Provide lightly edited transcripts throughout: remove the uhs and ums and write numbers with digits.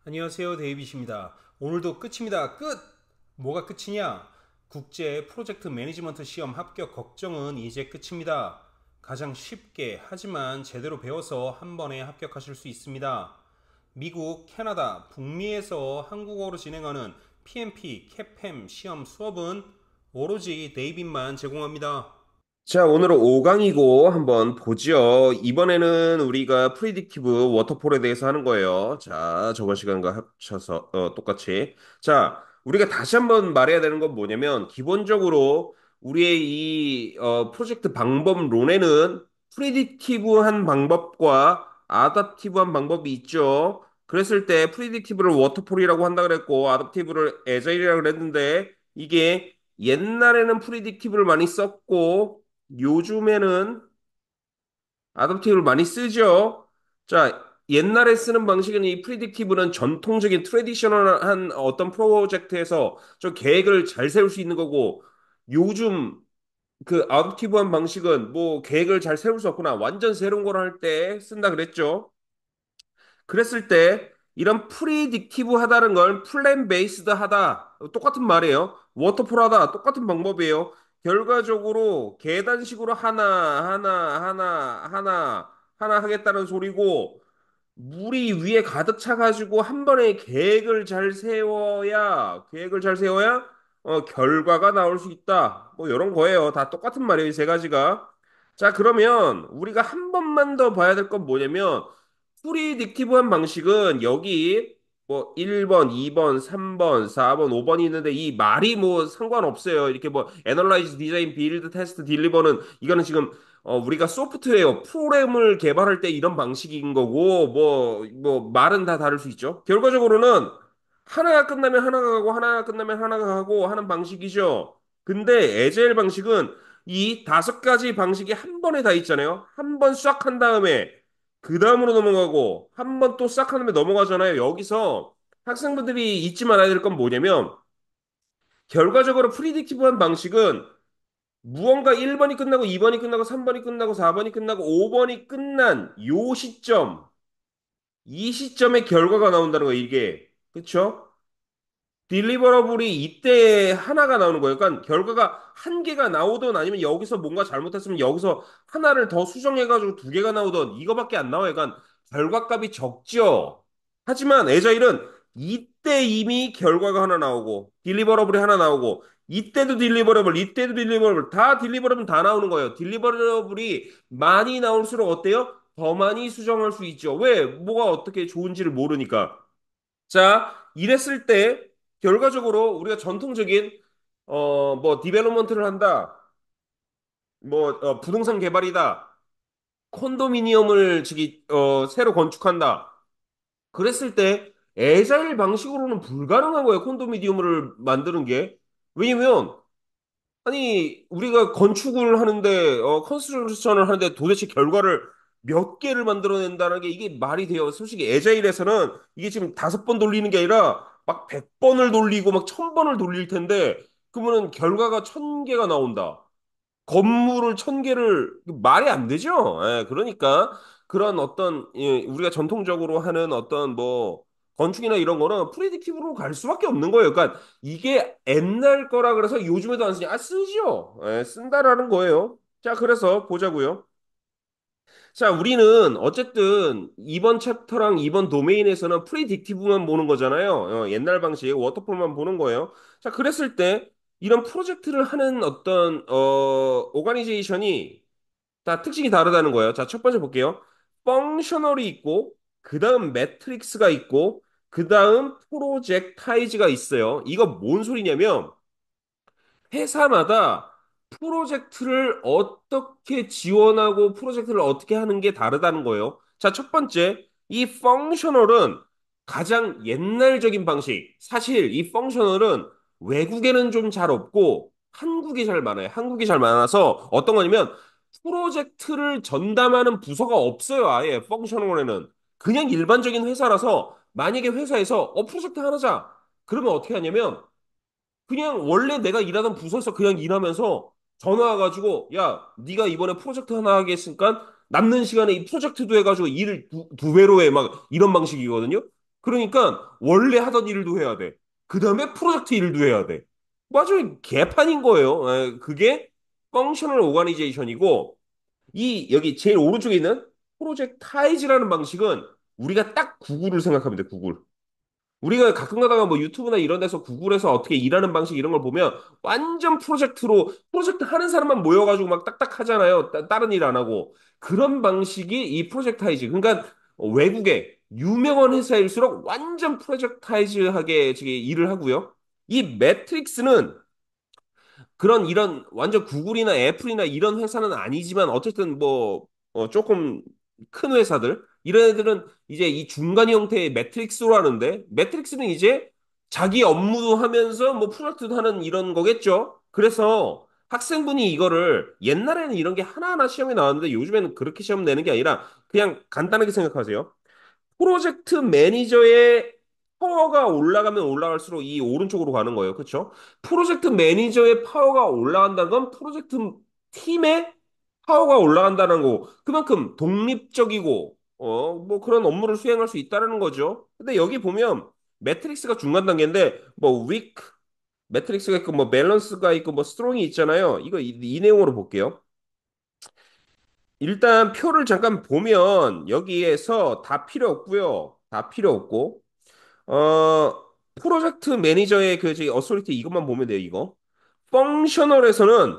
안녕하세요, 데이빗입니다. 오늘도 끝입니다. 끝! 뭐가 끝이냐? 국제 프로젝트 매니지먼트 시험 합격 걱정은 이제 끝입니다. 가장 쉽게 하지만 제대로 배워서 한 번에 합격하실 수 있습니다. 미국, 캐나다, 북미에서 한국어로 진행하는 PMP, 캐팸 시험 수업은 오로지 데이빗만 제공합니다. 자, 오늘은 5강이고 한번 보죠. 이번에는 우리가 프리딕티브 워터폴에 대해서 하는 거예요. 자, 저번 시간과 합쳐서 똑같이. 자, 우리가 다시 한번 말해야 되는 건 뭐냐면 기본적으로 우리의 이 프로젝트 방법론에는 프리딕티브한 방법과 아답티브한 방법이 있죠. 그랬을 때 프리딕티브를 워터폴이라고 한다 그랬고 아답티브를 에자일이라고 그랬는데 이게 옛날에는 프리딕티브를 많이 썼고 요즘에는 아답티브를 많이 쓰죠. 자, 옛날에 쓰는 방식은 이 프리딕티브는 전통적인 트레디셔널한 어떤 프로젝트에서 저 계획을 잘 세울 수 있는 거고 요즘 그 아답티브한 방식은 뭐 계획을 잘 세울 수 없구나. 완전 새로운 걸 할 때 쓴다 그랬죠. 그랬을 때 이런 프리딕티브 하다는 걸 플랜 베이스드 하다 똑같은 말이에요. 워터폴 하다 똑같은 방법이에요. 결과적으로 계단식으로 하나 하겠다는 소리고 물이 위에 가득 차가지고 한 번에 계획을 잘 세워야 결과가 나올 수 있다. 뭐 이런 거예요. 다 똑같은 말이에요. 이 세 가지가. 자, 그러면 우리가 한 번만 더 봐야 될 건 뭐냐면 프리딕티브한 방식은 여기 뭐 1번, 2번, 3번, 4번, 5번이 있는데 이 말이 뭐 상관없어요. 이렇게 뭐 애널라이즈, 디자인, 빌드, 테스트, 딜리버는 이거는 지금 우리가 소프트웨어, 프로그램을 개발할 때 이런 방식인 거고, 말은 다 다를 수 있죠. 결과적으로는 하나가 끝나면 하나가 가고, 하나가 끝나면 하나가 가고 하는 방식이죠. 근데 에제일 방식은 이 다섯 가지 방식이 한 번에 다 있잖아요. 한 번 싹 한 다음에, 그 다음으로 넘어가고, 한 번 또 싹 한 다음에 넘어가잖아요. 여기서 학생분들이 잊지 말아야 될 건 뭐냐면, 결과적으로 프리딕티브한 방식은 무언가 1번이 끝나고 2번이 끝나고 3번이 끝나고 4번이 끝나고 5번이 끝난 요 시점, 이 시점에 결과가 나온다는 거예요, 이게. 그쵸? 딜리버러블이 이때 하나가 나오는 거예요. 그러니까 결과가 한 개가 나오든 아니면 여기서 뭔가 잘못했으면 여기서 하나를 더 수정해가지고 두 개가 나오든 이거밖에 안 나와요. 그러니까 결과값이 적죠. 하지만 에자일은 이때 이미 결과가 하나 나오고 딜리버러블이 하나 나오고 이때도 딜리버러블 다 딜리버러블 다 나오는 거예요. 딜리버러블이 많이 나올수록 어때요? 더 많이 수정할 수 있죠. 왜? 뭐가 어떻게 좋은지를 모르니까. 자, 이랬을 때 결과적으로 우리가 전통적인 뭐 디벨롭먼트를 한다. 뭐 부동산 개발이다. 콘도미니엄을 저기 새로 건축한다. 그랬을 때 애자일 방식으로는 불가능한 거예요. 콘도미니엄을 만드는 게. 왜냐면 아니, 우리가 건축을 하는데, 컨스트럭션을 하는데 도대체 결과를 몇 개를 만들어낸다는 게 이게 말이 돼요. 솔직히 에자일에서는 이게 지금 5번 돌리는 게 아니라 막 100번을 돌리고 막 1000번을 돌릴 텐데, 그러면은 결과가 1000개가 나온다. 건물을 1000개를, 말이 안 되죠. 예, 그러니까 그런 어떤, 예, 우리가 전통적으로 하는 어떤 뭐, 건축이나 이런 거는 프리딕티브로 갈 수밖에 없는 거예요. 그러니까 이게 옛날 거라 그래서 요즘에도 안 쓰냐? 아, 쓰죠. 예, 쓴다라는 거예요. 자, 그래서 보자고요. 자, 우리는 어쨌든 이번 챕터랑 이번 도메인에서는 프리딕티브만 보는 거잖아요. 옛날 방식 워터폴만 보는 거예요. 자, 그랬을 때 이런 프로젝트를 하는 어떤 오가니제이션이 다 특징이 다르다는 거예요. 자, 첫 번째 볼게요. 펑셔널이 있고 그다음 매트릭스가 있고 그다음 프로젝타이즈가 있어요. 이거 뭔 소리냐면 회사마다 프로젝트를 어떻게 지원하고 프로젝트를 어떻게 하는 게 다르다는 거예요. 자, 첫 번째, 이 펑셔널은 가장 옛날적인 방식. 사실 이 펑셔널은 외국에는 좀 잘 없고 한국이 잘 많아요. 한국이 잘 많아서 어떤 거냐면 프로젝트를 전담하는 부서가 없어요. 아예 펑셔널에는. 그냥 일반적인 회사라서 만약에 회사에서 프로젝트 하나자. 그러면 어떻게 하냐면 그냥 원래 내가 일하던 부서에서 그냥 일하면서 전화 와가지고 야 네가 이번에 프로젝트 하나 하겠으니까 남는 시간에 이 프로젝트도 해가지고 일을 두 배로 해 막 이런 방식이거든요. 그러니까 원래 하던 일도 해야 돼. 그 다음에 프로젝트 일도 해야 돼. 맞아요. 개판인 거예요. 그게 펑셔널 오가니제이션이고 이 여기 제일 오른쪽에 있는 프로젝타이즈라는 방식은 우리가 딱 구글을 생각하면 돼. 구글. 우리가 가끔 가다가 뭐 유튜브나 이런 데서 구글에서 어떻게 일하는 방식 이런 걸 보면 완전 프로젝트로 프로젝트 하는 사람만 모여가지고 막 딱딱 하잖아요. 다른 일 안 하고. 그런 방식이 이 프로젝타이즈. 그러니까 외국의 유명한 회사일수록 완전 프로젝타이즈하게 지금 일을 하고요. 이 매트릭스는 그런 이런 완전 구글이나 애플이나 이런 회사는 아니지만 어쨌든 뭐 조금 큰 회사들 이런 애들은 이제 이 중간 형태의 매트릭스로 하는데 매트릭스는 이제 자기 업무도 하면서 뭐 프로젝트도 하는 이런 거겠죠. 그래서 학생분이 이거를 옛날에는 이런 게 하나하나 시험에 나왔는데 요즘에는 그렇게 시험 내는 게 아니라 그냥 간단하게 생각하세요. 프로젝트 매니저의 파워가 올라가면 올라갈수록 이 오른쪽으로 가는 거예요. 그렇죠? 프로젝트 매니저의 파워가 올라간다는 건 프로젝트 팀의 파워가 올라간다는 거고 그만큼 독립적이고 뭐 그런 업무를 수행할 수 있다는 거죠. 근데 여기 보면 매트릭스가 중간 단계인데 뭐 위크 매트릭스가 있고 뭐 밸런스가 있고 뭐 스트롱이 있잖아요. 이거 이 내용으로 볼게요. 일단 표를 잠깐 보면 여기에서 다 필요 없고요. 다 필요 없고 프로젝트 매니저의 그 저기 어소리티 이것만 보면 돼요, 이거. 펑셔널에서는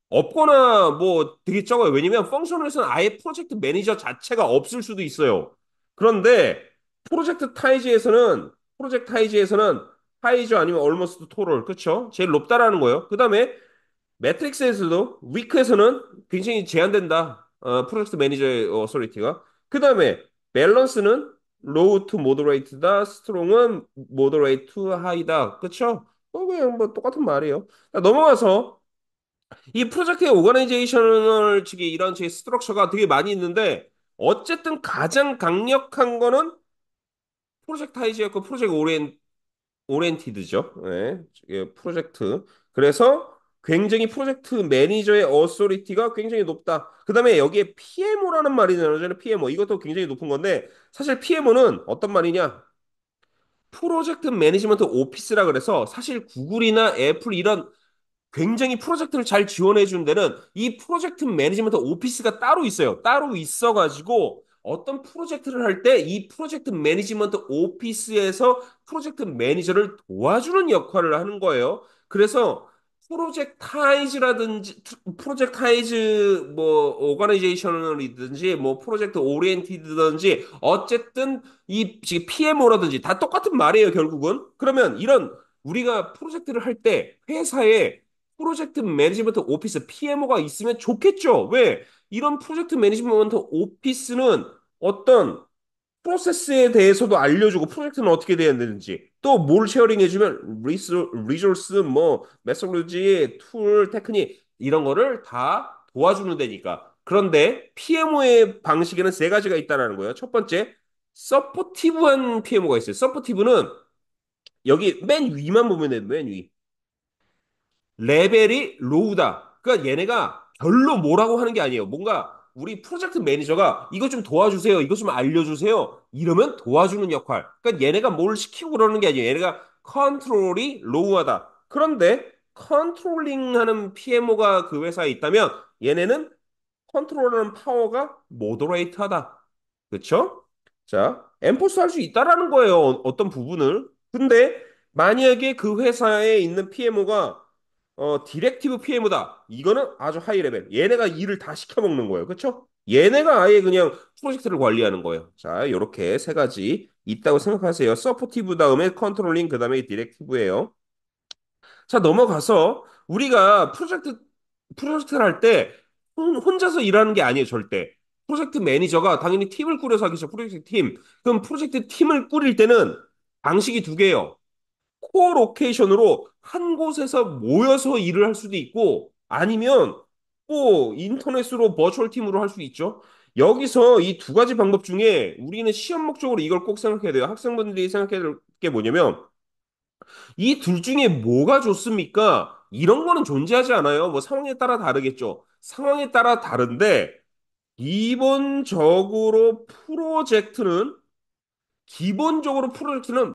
없거나 뭐 되게 적어요. 왜냐면 펑셔널에서는 아예 프로젝트 매니저 자체가 없을 수도 있어요. 그런데 프로젝트 타이즈에서는 타이저 아니면 얼머스트 토럴 그쵸? 제일 높다라는 거예요. 그다음에 매트릭스에서도 위크에서는 굉장히 제한된다. 프로젝트 매니저의 어소리티가. 그 다음에 밸런스는 로우 투 모더레이트다. 스트롱은 모더레이트 투 하이다. 그쵸? 그냥 뭐 똑같은 말이에요. 자, 넘어가서 이 프로젝트의 오거나이제이션을 측이 이런 제 스트럭처가 되게 많이 있는데 어쨌든 가장 강력한 거는 프로젝트 하이즈였고 프로젝트 오리엔티드죠. 네, 이게 프로젝트. 그래서 굉장히 프로젝트 매니저의 어소리티가 굉장히 높다. 그다음에 여기에 PMO라는 말이 나오잖아요. PMO. 이것도 굉장히 높은 건데 사실 PMO는 어떤 말이냐? 프로젝트 매니지먼트 오피스라 그래서 사실 구글이나 애플 이런 굉장히 프로젝트를 잘 지원해 주는 데는 이 프로젝트 매니지먼트 오피스가 따로 있어요. 따로 있어가지고 어떤 프로젝트를 할 때 이 프로젝트 매니지먼트 오피스에서 프로젝트 매니저를 도와주는 역할을 하는 거예요. 그래서 프로젝타이즈 뭐 오거나이제이션이든지 뭐 프로젝트 오리엔티드든지 어쨌든 이 지금 PMO라든지 다 똑같은 말이에요, 결국은. 그러면 이런 우리가 프로젝트를 할 때 회사에 프로젝트 매니지먼트 오피스 PMO가 있으면 좋겠죠. 왜? 이런 프로젝트 매니지먼트 오피스는 어떤 프로세스에 대해서도 알려주고 프로젝트는 어떻게 돼야 되는지 또 뭘 쉐어링해주면 리소스 뭐 메소로지 툴 테크닉 이런 거를 다 도와주는 데니까 그런데 PMO의 방식에는 세 가지가 있다는 거예요. 첫 번째 서포티브한 PMO가 있어요. 서포티브는 여기 맨 위만 보면 돼요. 맨 위. 레벨이 로우다. 그러니까 얘네가 별로 뭐라고 하는 게 아니에요. 뭔가 우리 프로젝트 매니저가 이거 좀 도와주세요. 이거 좀 알려주세요. 이러면 도와주는 역할. 그러니까 얘네가 뭘 시키고 그러는 게 아니에요. 얘네가 컨트롤이 로우하다. 그런데 컨트롤링 하는 PMO가 그 회사에 있다면 얘네는 컨트롤하는 파워가 모더레이트하다. 그렇죠? 자, 엔포스 할 수 있다라는 거예요. 어떤 부분을. 근데 만약에 그 회사에 있는 PMO가 디렉티브 PMO다. 이거는 아주 하이 레벨. 얘네가 일을 다 시켜먹는 거예요. 그렇죠? 얘네가 아예 그냥 프로젝트를 관리하는 거예요. 자, 이렇게 세 가지 있다고 생각하세요. 서포티브 다음에 컨트롤링 그다음에 디렉티브예요. 자, 넘어가서 우리가 프로젝트를 할 때 혼자서 일하는 게 아니에요, 절대. 프로젝트 매니저가 당연히 팀을 꾸려서 하겠죠, 프로젝트 팀. 그럼 프로젝트 팀을 꾸릴 때는 방식이 두 개예요. 코로케이션으로 한 곳에서 모여서 일을 할 수도 있고 아니면 또 인터넷으로 버추얼 팀으로 할 수 있죠. 여기서 이 두 가지 방법 중에 우리는 시험 목적으로 이걸 꼭 생각해야 돼요. 학생분들이 생각해야 될 게 뭐냐면 이 둘 중에 뭐가 좋습니까? 이런 거는 존재하지 않아요. 뭐 상황에 따라 다르겠죠. 상황에 따라 다른데 기본적으로 프로젝트는 기본적으로 프로젝트는